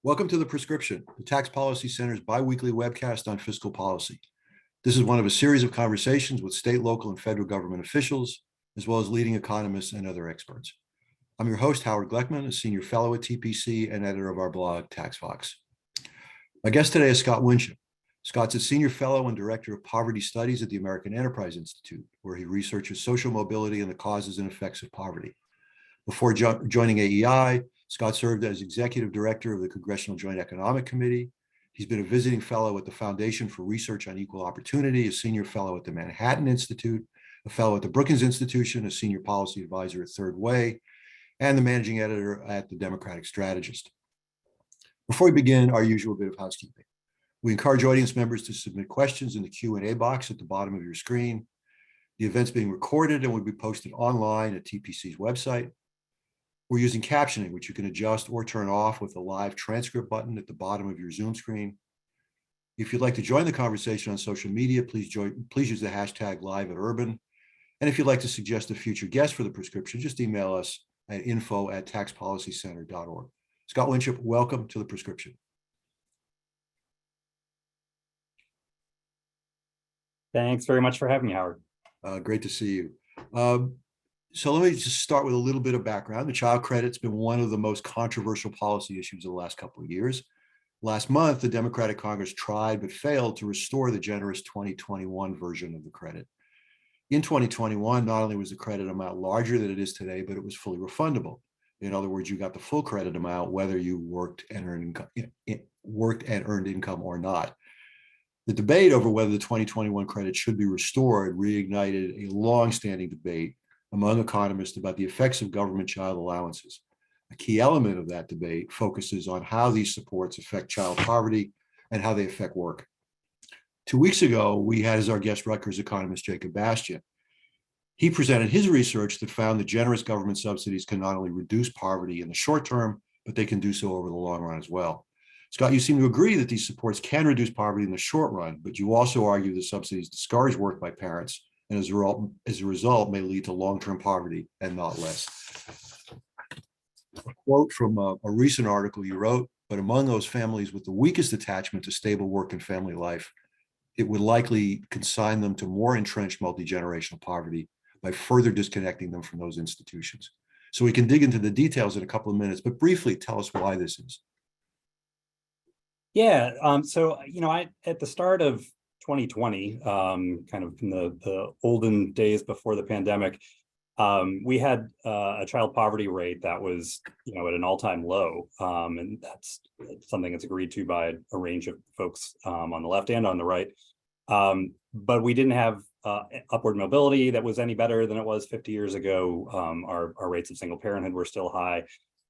Welcome to The Prescription, the Tax Policy Center's biweekly webcast on fiscal policy. This is one of a series of conversations with state, local, and federal government officials, as well as leading economists and other experts. I'm your host, Howard Gleckman, a senior fellow at TPC and editor of our blog, TaxVox. My guest today is Scott Winship. Scott's a senior fellow and director of poverty studies at the American Enterprise Institute, where he researches social mobility and the causes and effects of poverty. Before joining AEI, Scott served as executive director of the Congressional Joint Economic Committee. He's been a visiting fellow at the Foundation for Research on Equal Opportunity, a senior fellow at the Manhattan Institute, a fellow at the Brookings Institution, a senior policy advisor at Third Way, and the managing editor at the Democratic Strategist. Before we begin, our usual bit of housekeeping. We encourage audience members to submit questions in the Q&A box at the bottom of your screen. The event's being recorded and will be posted online at TPC's website. We're using captioning, which you can adjust or turn off with the live transcript button at the bottom of your Zoom screen. If you'd like to join the conversation on social media, please use the hashtag #LiveAtUrban. And if you'd like to suggest a future guest for The Prescription, just email us at info@taxpolicycenter.org. Scott Winship, welcome to The Prescription. Thanks very much for having me, Howard. Great to see you. So let me just start with a little bit of background. The child credit's been one of the most controversial policy issues of the last couple of years. Last month, the Democratic Congress tried but failed to restore the generous 2021 version of the credit. In 2021, not only was the credit amount larger than it is today, but it was fully refundable. In other words, you got the full credit amount whether you worked and earned income or not. The debate over whether the 2021 credit should be restored reignited a long-standing debate among economists about the effects of government child allowances. A key element of that debate focuses on how these supports affect child poverty and how they affect work. 2 weeks ago, we had as our guest Rutgers economist Jacob Bastian. He presented his research that found that generous government subsidies can not only reduce poverty in the short term, but they can do so over the long run as well. Scott, you seem to agree that these supports can reduce poverty in the short run, but you also argue the subsidies discourage work by parents and as a result may lead to long-term poverty and not less. A quote from a recent article you wrote, but among those families with the weakest attachment to stable work and family life, it would likely consign them to more entrenched multi-generational poverty by further disconnecting them from those institutions. So we can dig into the details in a couple of minutes, but briefly tell us why this is. Yeah, at the start of 2020, kind of in the olden days before the pandemic, we had a child poverty rate that was, at an all-time low, and that's something that's agreed to by a range of folks on the left and on the right. But we didn't have upward mobility that was any better than it was 50 years ago. Our rates of single parenthood were still high.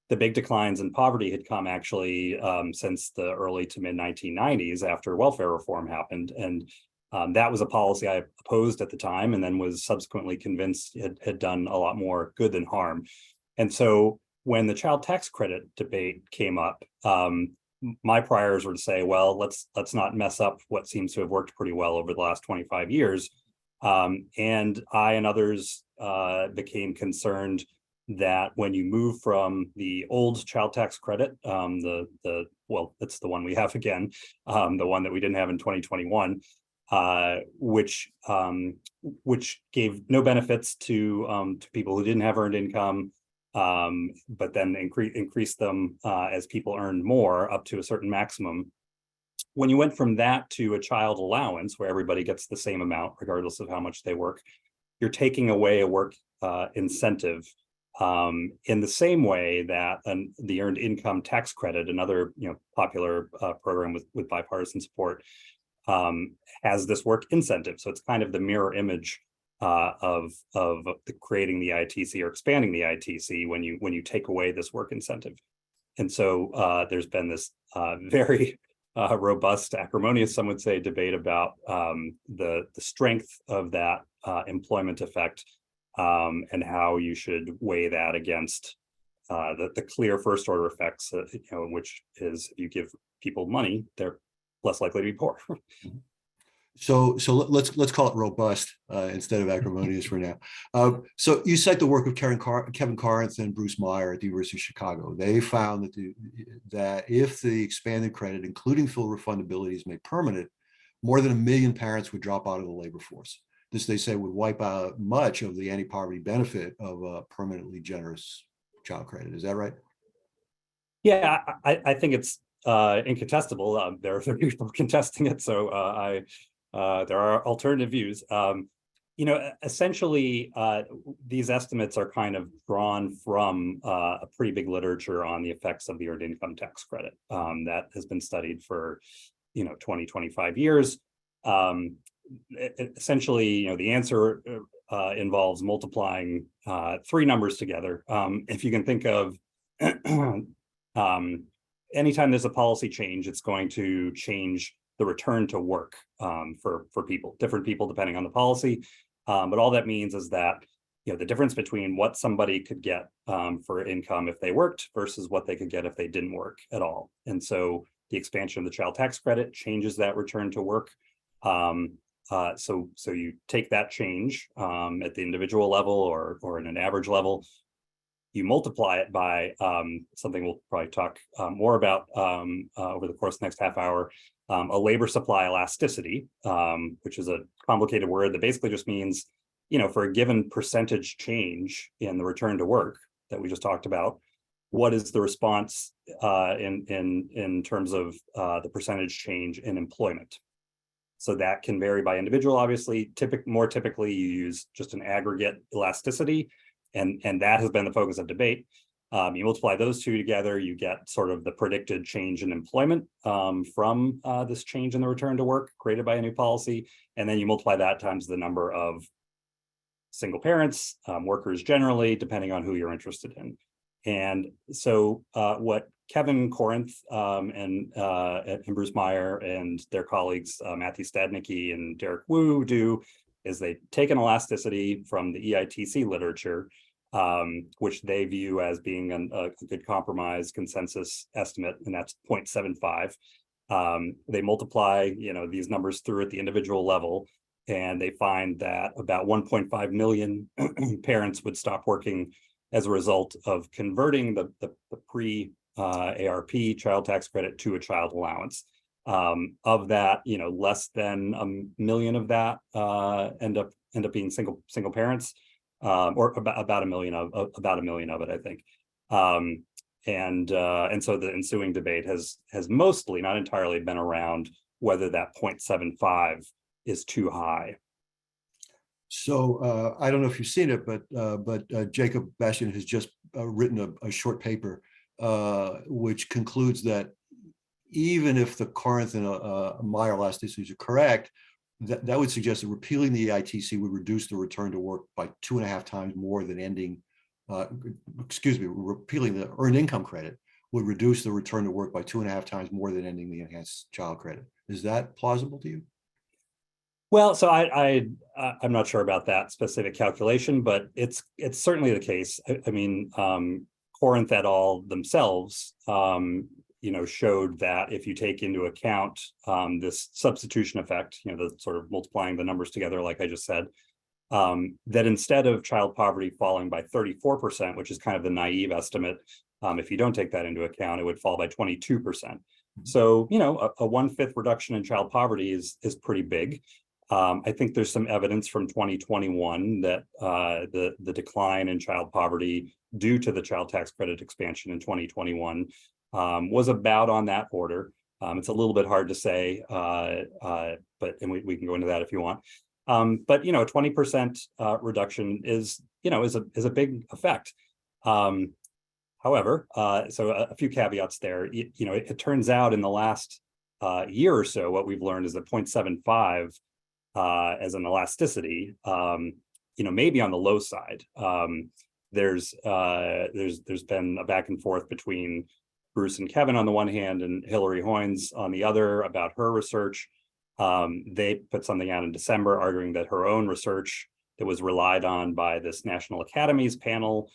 The big declines in poverty had come actually since the early to mid 1990s after welfare reform happened. And that was a policy I opposed at the time and then was subsequently convinced it had done a lot more good than harm. And so when the child tax credit debate came up, my priors were to say, well, let's not mess up what seems to have worked pretty well over the last 25 years. And I and others became concerned that when you move from the old child tax credit, it's the one we have again, the one that we didn't have in 2021, which gave no benefits to people who didn't have earned income, but then increased them as people earned more up to a certain maximum. When you went from that to a child allowance, where everybody gets the same amount regardless of how much they work, you're taking away a work incentive. In the same way that the Earned Income Tax Credit, another popular program with bipartisan support, has this work incentive. So it's kind of the mirror image of creating the ITC or expanding the ITC when you take away this work incentive. And so there's been this very robust, acrimonious, some would say, debate about the strength of that employment effect. And how you should weigh that against the clear first order effects, which is if you give people money, they're less likely to be poor. Let's call it robust instead of acrimonious for now. So you cite the work of Kevin Corinth and Bruce Meyer at the University of Chicago. They found that if the expanded credit, including full refundability, is made permanent, more than 1 million parents would drop out of the labor force. This, they say, would wipe out much of the anti-poverty benefit of a permanently generous child credit. Is that right? Yeah, I think it's incontestable. There are people contesting it, so there are alternative views. Essentially, these estimates are kind of drawn from a pretty big literature on the effects of the earned income tax credit that has been studied for 20, 25 years. Essentially, the answer involves multiplying three numbers together. If you can think of anytime there's a policy change, it's going to change the return to work for different people depending on the policy. But all that means is that the difference between what somebody could get for income if they worked versus what they could get if they didn't work at all. And so the expansion of the child tax credit changes that return to work. So you take that change at the individual level or at an average level, you multiply it by something we'll probably talk more about over the course of the next half hour, a labor supply elasticity, which is a complicated word that basically just means, for a given percentage change in the return to work that we just talked about, what is the response in terms of the percentage change in employment? So that can vary by individual, obviously. More typically, you use just an aggregate elasticity, and that has been the focus of debate. You multiply those two together, you get sort of the predicted change in employment from this change in the return to work created by a new policy, and then you multiply that times the number of single parents, workers generally, depending on who you're interested in. And so what Kevin Corinth and Bruce Meyer and their colleagues, Matthew Stadnicki and Derek Wu, do is they take an elasticity from the EITC literature, which they view as being a good compromise consensus estimate, and that's 0.75. They multiply these numbers through at the individual level, and they find that about 1.5 million parents would stop working as a result of converting the pre-ARP child tax credit to a child allowance. Of that, less than 1 million of that end up being single parents, or about a million of it, I think. And so the ensuing debate has mostly, not entirely, been around whether that 0.75 is too high. So I don't know if you've seen it, but Jacob Bastian has just written a short paper which concludes that even if the Corinth and Meyer elasticities are correct, that would suggest that repealing the EITC would reduce the return to work by 2.5 times more than ending. Repealing the earned income credit would reduce the return to work by 2.5 times more than ending the enhanced child credit. Is that plausible to you? Well, so I'm not sure about that specific calculation, but it's certainly the case. I mean, Corinth et al. Themselves, showed that if you take into account this substitution effect, the sort of multiplying the numbers together, like I just said, that instead of child poverty falling by 34%, which is kind of the naive estimate, if you don't take that into account, it would fall by 22%. So, a 1/5 reduction in child poverty is pretty big. I think there's some evidence from 2021 that the decline in child poverty due to the child tax credit expansion in 2021 was about on that order. It's a little bit hard to say, but we can go into that if you want. But a 20% reduction is a big effect. However, so a few caveats there. It turns out in the last year or so, what we've learned is that 0.75 as an elasticity, maybe on the low side. There's been a back and forth between Bruce and Kevin on the one hand and Hillary Hoynes on the other about her research. They put something out in December arguing that her own research that was relied on by this National Academies panel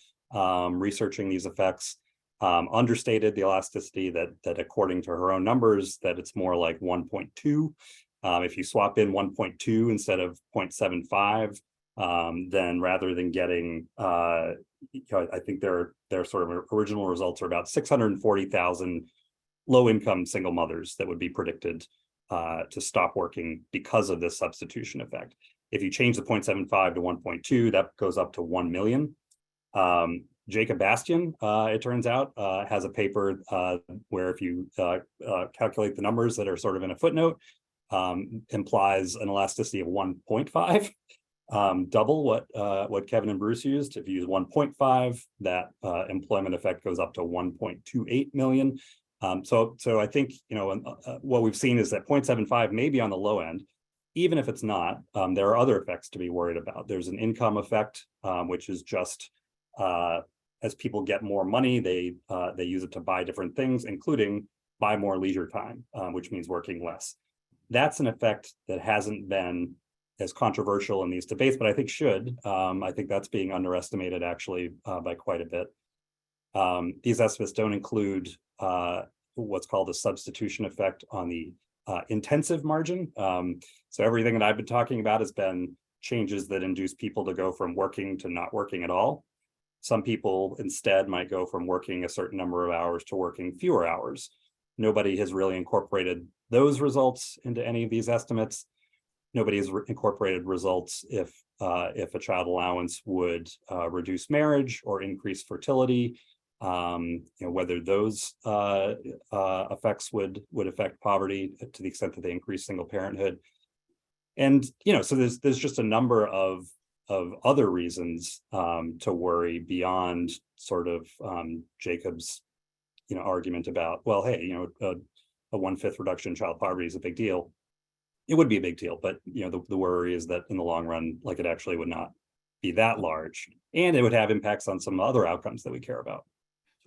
researching these effects understated the elasticity, that according to her own numbers, that it's more like 1.2. If you swap in 1.2 instead of 0.75, then rather than getting, I think their sort of original results are about 640,000 low-income single mothers that would be predicted to stop working because of this substitution effect. If you change the 0.75 to 1.2, that goes up to 1 million. Jacob Bastian, it turns out, has a paper where if you calculate the numbers that are sort of in a footnote, implies an elasticity of 1.5, double what Kevin and Bruce used. If you use 1.5, that employment effect goes up to 1.28 million. So I think, what we've seen is that 0.75 may be on the low end. Even if it's not, there are other effects to be worried about. There's an income effect, which is just as people get more money, they use it to buy different things, including buy more leisure time, which means working less. That's an effect that hasn't been as controversial in these debates, but I think should. I think that's being underestimated actually by quite a bit. These estimates don't include what's called a substitution effect on the intensive margin. So everything that I've been talking about has been changes that induce people to go from working to not working at all. Some people instead might go from working a certain number of hours to working fewer hours. Nobody has really incorporated those results into any of these estimates. Nobody has incorporated results if a child allowance would reduce marriage or increase fertility, whether those effects would affect poverty to the extent that they increase single parenthood. And so there's just a number of other reasons to worry beyond sort of Jacob's argument about, well, hey, a 1/5 reduction in child poverty is a big deal. It would be a big deal, but the worry is that in the long run, like, it actually would not be that large, and it would have impacts on some other outcomes that we care about.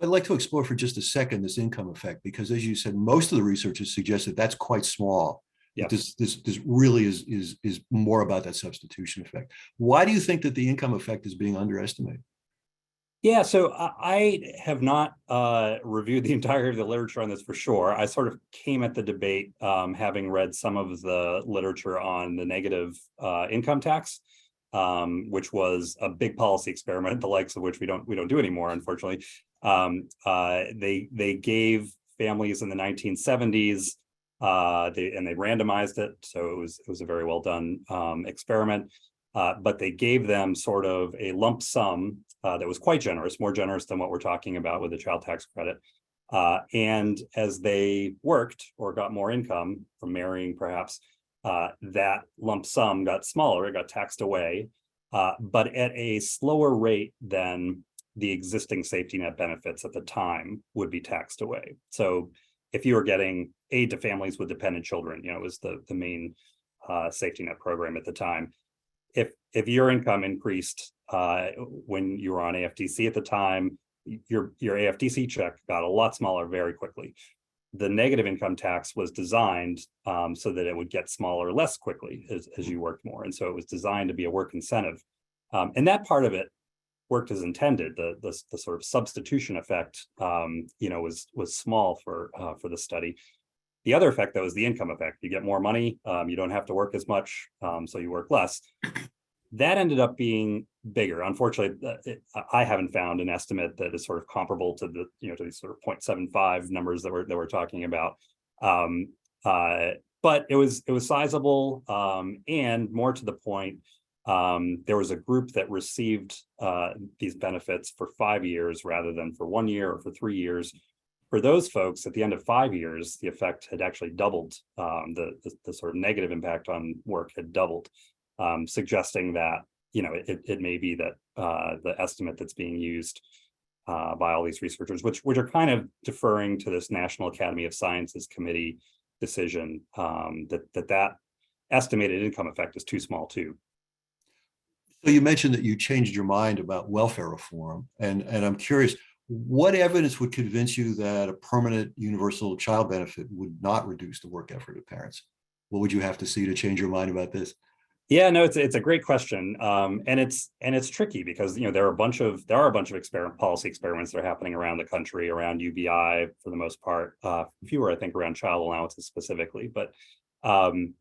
I'd like to explore for just a second this income effect, because as you said, most of the researchers suggest that that's quite small. Yeah. This really is more about that substitution effect. Why do you think that the income effect is being underestimated? Yeah, so I have not reviewed the entirety of the literature on this for sure. I sort of came at the debate having read some of the literature on the negative income tax, which was a big policy experiment, the likes of which we don't do anymore, unfortunately. They gave families in the 1970s, and they randomized it, so it was a very well done experiment. But they gave them sort of a lump sum that was quite generous, more generous than what we're talking about with the child tax credit. And as they worked or got more income from marrying, perhaps, that lump sum got smaller, it got taxed away, but at a slower rate than the existing safety net benefits at the time would be taxed away. So if you were getting aid to families with dependent children, it was the main safety net program at the time. If your income increased when you were on AFDC at the time, your AFDC check got a lot smaller very quickly. The negative income tax was designed so that it would get smaller less quickly as you worked more. And so it was designed to be a work incentive. And that part of it worked as intended. The sort of substitution effect, was small for the study. The other effect, though, is the income effect. You get more money, you don't have to work as much, so you work less. That ended up being bigger. Unfortunately, I haven't found an estimate that is sort of comparable to the to these sort of 0.75 numbers that we're talking about. But it was sizable, and more to the point, there was a group that received these benefits for 5 years rather than for 1 year or for 3 years. For those folks, at the end of 5 years, the effect had actually doubled. The sort of negative impact on work had doubled, suggesting that it may be that the estimate that's being used by all these researchers, which are kind of deferring to this National Academy of Sciences committee decision, that estimated income effect is too small too. So you mentioned that you changed your mind about welfare reform, and I'm curious, what evidence would convince you that a permanent universal child benefit would not reduce the work effort of parents? What would you have to see to change your mind about this? Yeah, no, it's a great question, and it's tricky because there are a bunch of policy experiments that are happening around the country around UBI for the most part, fewer I think around child allowances specifically, but And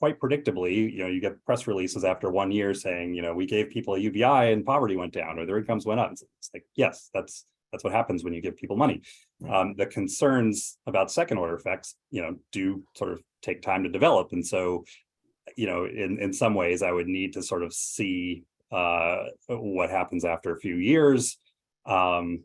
quite predictably, you get press releases after 1 year saying, we gave people a UBI and poverty went down or their incomes went up. It's like, yes, that's what happens when you give people money. Right. The concerns about second order effects, do sort of take time to develop. And so, in some ways, I would need to sort of see what happens after a few years. The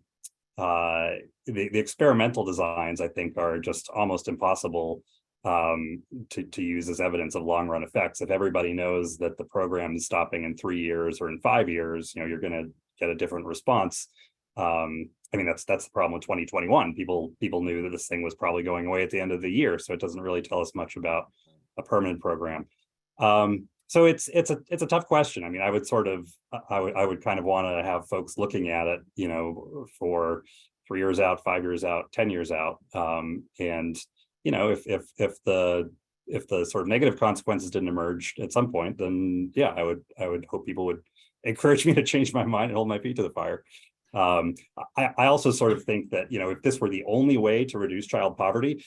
experimental designs, I think, are just almost impossible to use as evidence of long run effects. If everybody knows that the program is stopping in 3 years or in 5 years, you're going to get a different response. I mean, that's the problem with 2021. People knew that this thing was probably going away at the end of the year, so it doesn't really tell us much about a permanent program. So it's a tough question. I mean, I would kind of want to have folks looking at it, for 3 years out, 5 years out, 10 years out, and if the sort of negative consequences didn't emerge at some point, then yeah, I would hope people would encourage me to change my mind and hold my feet to the fire. I also sort of think that, if this were the only way to reduce child poverty,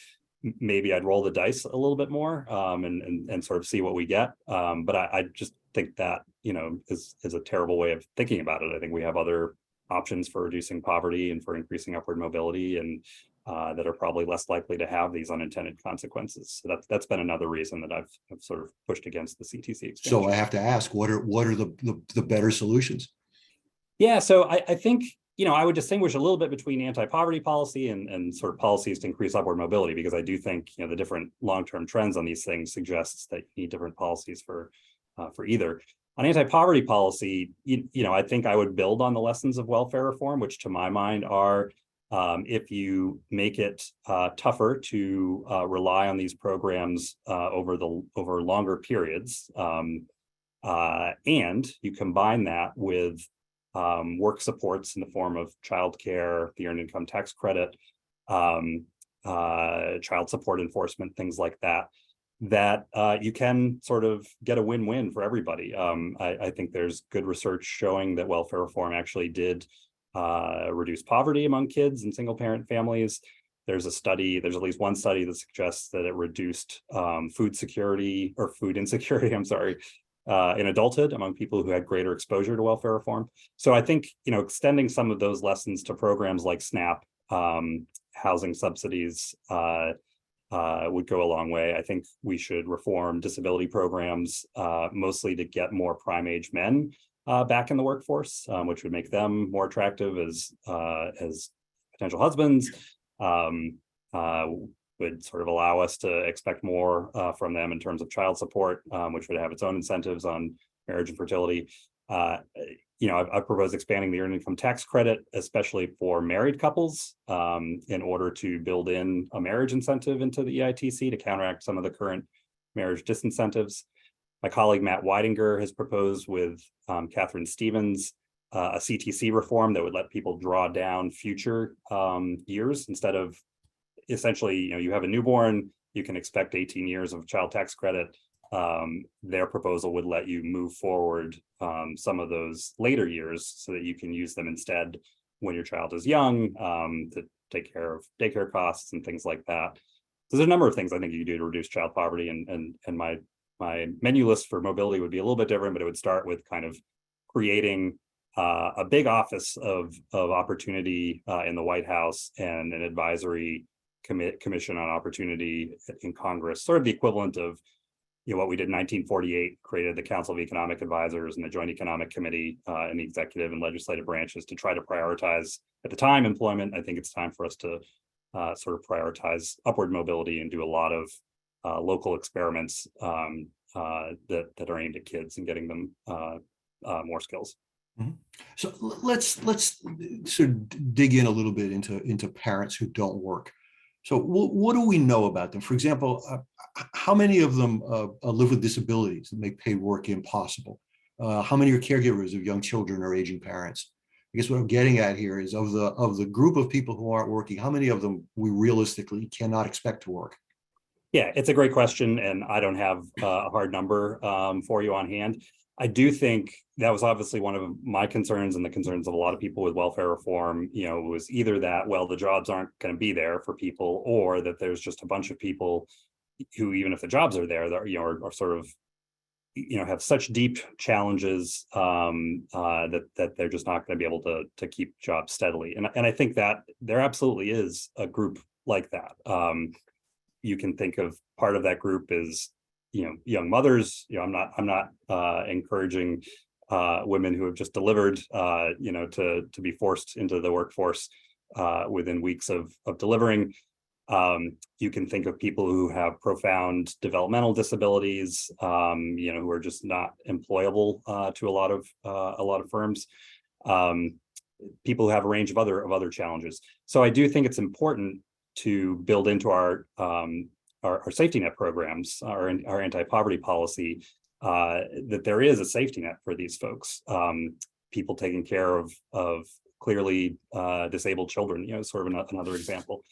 maybe I'd roll the dice a little bit more, and sort of see what we get. But I just think that, is a terrible way of thinking about it. I think we have other options for reducing poverty and for increasing upward mobility, and that are probably less likely to have these unintended consequences. So that's been another reason that I've sort of pushed against the CTC expansion. So I have to ask, what are the better solutions? Yeah, so I think, I would distinguish a little bit between anti-poverty policy and sort of policies to increase upward mobility, because I do think, the different long-term trends on these things suggests that you need different policies for either. On anti-poverty policy, I think I would build on the lessons of welfare reform, which to my mind are, if you make it tougher to rely on these programs over longer periods, and you combine that with work supports in the form of childcare, the earned income tax credit, child support enforcement, things like that, you can sort of get a win-win for everybody. I think there's good research showing that welfare reform actually did reduce poverty among kids in single-parent families. There's at least one study that suggests that it reduced food insecurity, I'm sorry, in adulthood among people who had greater exposure to welfare reform. So I think, extending some of those lessons to programs like SNAP, housing subsidies, would go a long way. I think we should reform disability programs, mostly to get more prime age men back in the workforce, which would make them more attractive as potential husbands, would sort of allow us to expect more from them in terms of child support, which would have its own incentives on marriage and fertility. I've proposed expanding the earned income tax credit, especially for married couples, in order to build in a marriage incentive into the EITC to counteract some of the current marriage disincentives. My colleague Matt Weidinger has proposed with Catherine Stevens a CTC reform that would let people draw down future years instead of, essentially, you have a newborn, you can expect 18 years of child tax credit. Their proposal would let you move forward some of those later years so that you can use them instead when your child is young, to take care of daycare costs and things like that. So there's a number of things I think you could do to reduce child poverty, and my menu list for mobility would be a little bit different, but it would start with kind of creating a big office of opportunity in the White House and an advisory commission on opportunity in Congress, sort of the equivalent of what we did in 1948, created the Council of Economic Advisors and the Joint Economic Committee in the executive and legislative branches to try to prioritize, at the time, employment. I think it's time for us to sort of prioritize upward mobility and do a lot of local experiments that are aimed at kids and getting them more skills. Mm-hmm. So let's sort of dig in a little bit into parents who don't work. So what do we know about them? For example, how many of them live with disabilities that make paid work impossible? How many are caregivers of young children or aging parents? I guess what I'm getting at here is, of the group of people who aren't working, how many of them we realistically cannot expect to work? Yeah, it's a great question, and I don't have a hard number for you on hand. I do think that was obviously one of my concerns and the concerns of a lot of people with welfare reform. Was either that, well, the jobs aren't going to be there for people, or that there's just a bunch of people who, even if the jobs are there, they're, are sort of, have such deep challenges that they're just not going to be able to keep jobs steadily. And I think that there absolutely is a group like that. You can think of part of that group is, young mothers. I'm not encouraging women who have just delivered, to be forced into the workforce within weeks of delivering. You can think of people who have profound developmental disabilities, who are just not employable to a lot of firms. People who have a range of other challenges. So I do think it's important to build into our safety net programs, our anti-poverty policy, that there is a safety net for these folks. People taking care of clearly disabled children, sort of another example.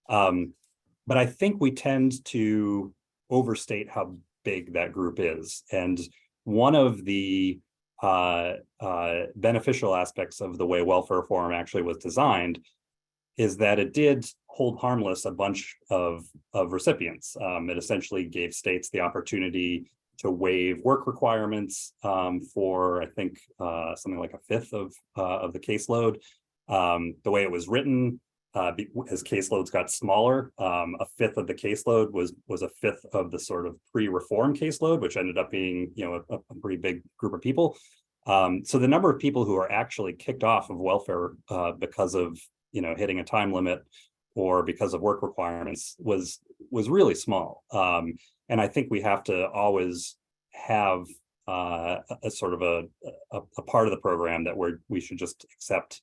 But I think we tend to overstate how big that group is. And one of the beneficial aspects of the way welfare reform actually was designed is that it did hold harmless a bunch of recipients. It essentially gave states the opportunity to waive work requirements for, I think, something like a fifth of the caseload. The way it was written, as caseloads got smaller, a fifth of the caseload was a fifth of the sort of pre-reform caseload, which ended up being, a pretty big group of people. So the number of people who are actually kicked off of welfare because of, hitting a time limit or because of work requirements was really small. And I think we have to always have a sort of a part of the program that we should just accept.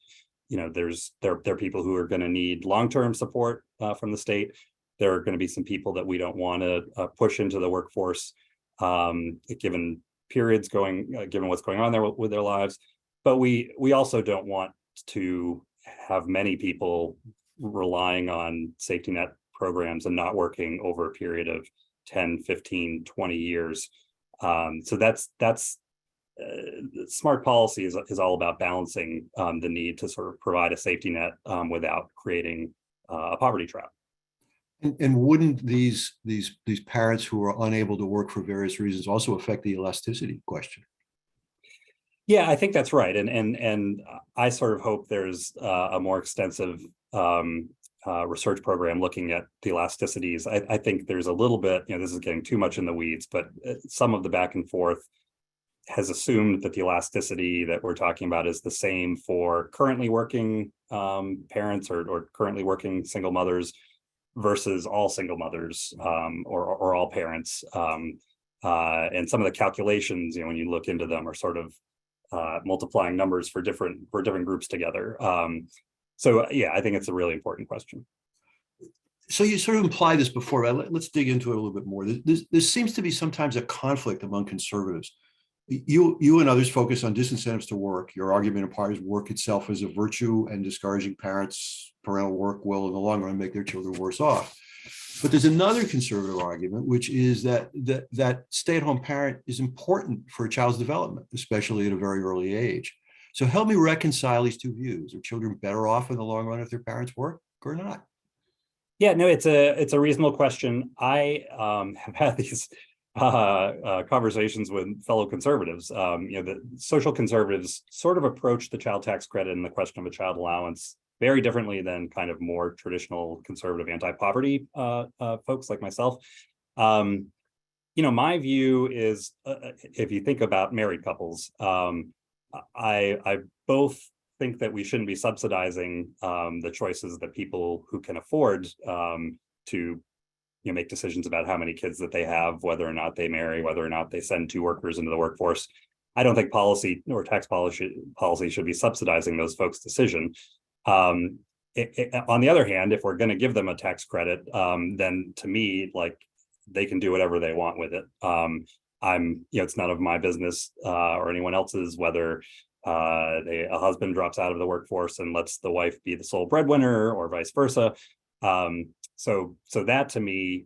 There are people who are going to need long-term support from the state. There are going to be some people that we don't want to push into the workforce, given periods given what's going on there with their lives. But we also don't want to have many people relying on safety net programs and not working over a period of 10, 15, 20 years. So that's smart policy is all about balancing the need to sort of provide a safety net without creating a poverty trap. And wouldn't these parents who are unable to work for various reasons also affect the elasticity question? Yeah, I think that's right. And I sort of hope there's a more extensive research program looking at the elasticities. I think there's a little bit, this is getting too much in the weeds, but some of the back and forth has assumed that the elasticity that we're talking about is the same for currently working parents or currently working single mothers versus all single mothers or all parents. And some of the calculations, when you look into them, are sort of multiplying numbers for different groups together. So yeah, I think it's a really important question. So you sort of implied this before, but let's dig into it a little bit more. There seems to be sometimes a conflict among conservatives. You and others focus on disincentives to work. Your argument in part is work itself as a virtue, and discouraging parents' parental work will in the long run make their children worse off. But there's another conservative argument, which is that stay-at-home parent is important for a child's development, especially at a very early age. So help me reconcile these two views. Are children better off in the long run if their parents work or not? Yeah, no, it's a reasonable question. I have had these conversations with fellow conservatives. The social conservatives sort of approach the child tax credit and the question of a child allowance very differently than kind of more traditional conservative anti-poverty folks like myself. My view is, if you think about married couples, I both think that we shouldn't be subsidizing the choices that people who can afford to make decisions about how many kids that they have, whether or not they marry, whether or not they send two workers into the workforce. I don't think policy or tax policy should be subsidizing those folks' decision. On the other hand, if we're going to give them a tax credit, then to me, like, they can do whatever they want with it. It's none of my business or anyone else's whether a husband drops out of the workforce and lets the wife be the sole breadwinner or vice versa. So that to me,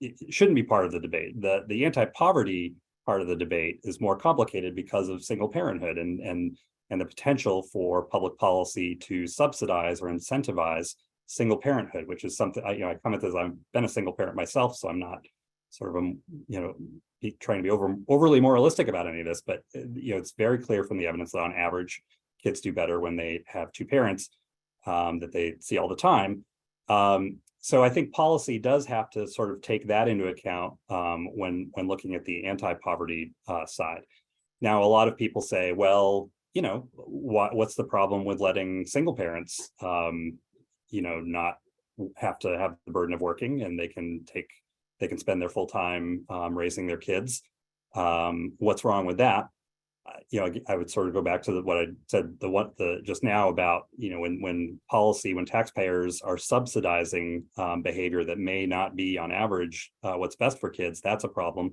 it shouldn't be part of the debate. The anti-poverty part of the debate is more complicated because of single parenthood and the potential for public policy to subsidize or incentivize single parenthood, which is something I comment as I've been a single parent myself, so I'm not sort of trying to be overly moralistic about any of this, but it's very clear from the evidence that on average, kids do better when they have two parents that they see all the time. So I think policy does have to sort of take that into account when looking at the anti-poverty side. Now, a lot of people say, well, what's the problem with letting single parents, not have to have the burden of working, and they can spend their full time raising their kids. What's wrong with that? I would sort of go back to what I said just now about when taxpayers are subsidizing behavior that may not be on average what's best for kids, that's a problem.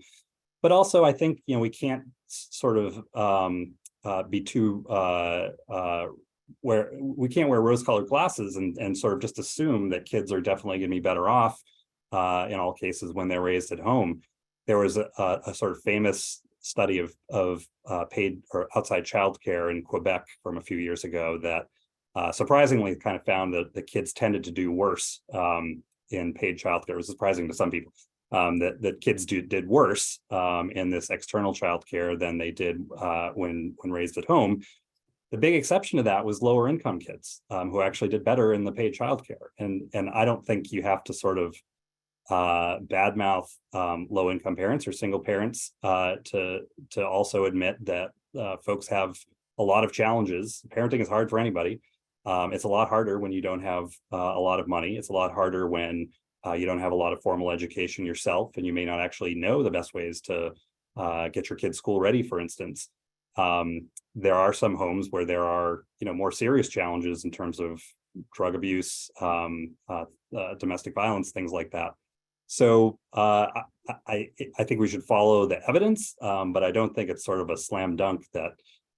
But also, I think we can't sort of be too where we can't wear rose-colored glasses and sort of just assume that kids are definitely going to be better off in all cases when they're raised at home. There was a sort of famous study of paid or outside childcare in Quebec from a few years ago that surprisingly kind of found that the kids tended to do worse in paid childcare. It was surprising to some people that kids did worse in this external childcare than they did when raised at home. The big exception to that was lower income kids who actually did better in the paid childcare. And I don't think you have to sort of badmouth low income parents or single parents to also admit that folks have a lot of challenges. Parenting is hard for anybody. It's a lot harder when you don't have a lot of money. It's a lot harder when you don't have a lot of formal education yourself, and you may not actually know the best ways to get your kids school ready, for instance. There are some homes where there are more serious challenges in terms of drug abuse, domestic violence, things like that. So I think we should follow the evidence, but I don't think it's sort of a slam dunk that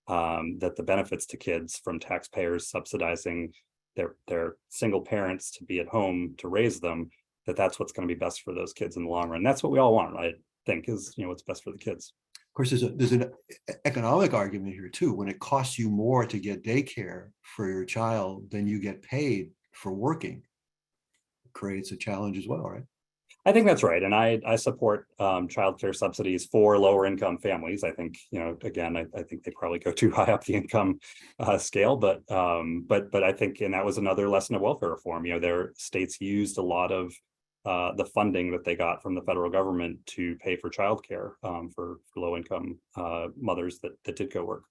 the benefits to kids from taxpayers subsidizing their single parents to be at home to raise them, that's what's going to be best for those kids in the long run. That's what we all want, I think, is what's best for the kids. Of course, there's an economic argument here too. When it costs you more to get daycare for your child than you get paid for working, it creates a challenge as well, right? I think that's right. And I support childcare subsidies for lower income families. I think, again, I think they probably go too high up the income scale, but I think, and that was another lesson of welfare reform. Their states used a lot of the funding that they got from the federal government to pay for childcare for low income mothers that did go work.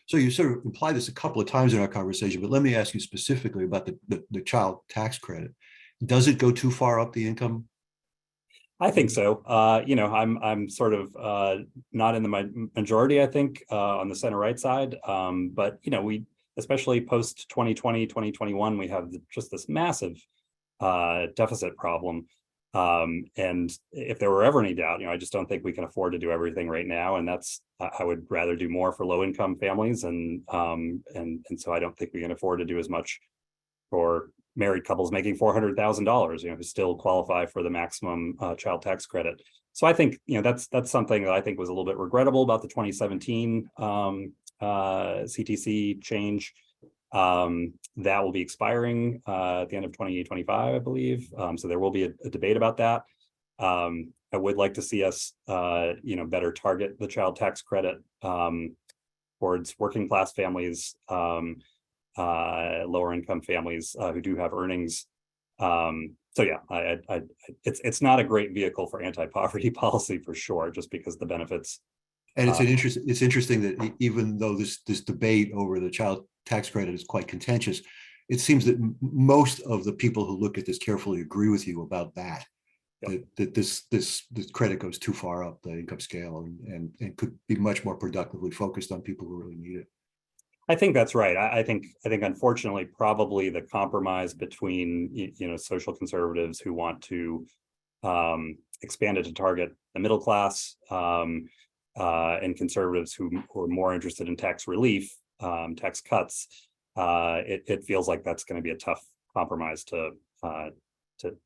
So you sort of implied this a couple of times in our conversation, but let me ask you specifically about the child tax credit. Does it go too far up the income? I think so. I'm sort of not in the majority, I think, on the center right side. But, we, especially post 2020, 2021, we have just this massive deficit problem. And if there were ever any doubt, I just don't think we can afford to do everything right now. And I would rather do more for low income families. And so I don't think we can afford to do as much for married couples making $400,000, who still qualify for the maximum child tax credit. So I think, that's something that I think was a little bit regrettable about the 2017 CTC change. That will be expiring at the end of 2025, I believe. So there will be a debate about that. I would like to see us, better target the child tax credit towards working class families, lower income families who do have earnings. So yeah, it's not a great vehicle for anti-poverty policy for sure, just because the benefits. And it's interesting that even though this debate over the child tax credit is quite contentious, it seems that most of the people who look at this carefully agree with you about that. Yep. That this credit goes too far up the income scale and could be much more productively focused on people who really need it. I think that's right. I think unfortunately, probably the compromise between social conservatives who want to expand it to target the middle class and conservatives who are more interested in tax relief, tax cuts. It feels like that's going to be a tough compromise to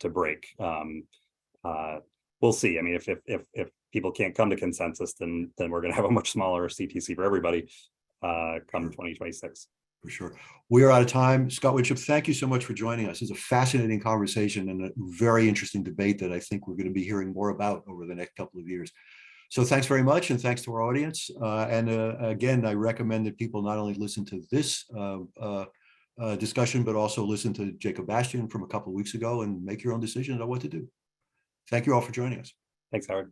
break. We'll see. I mean, if people can't come to consensus, then we're going to have a much smaller CTC for everybody come 2026. For sure. We are out of time. Scott Winship, thank you so much for joining us. It's a fascinating conversation and a very interesting debate that I think we're going to be hearing more about over the next couple of years. So thanks very much, and thanks to our audience. Again, I recommend that people not only listen to this discussion, but also listen to Jacob Bastian from a couple of weeks ago and make your own decisions on what to do. Thank you all for joining us. Thanks, Howard.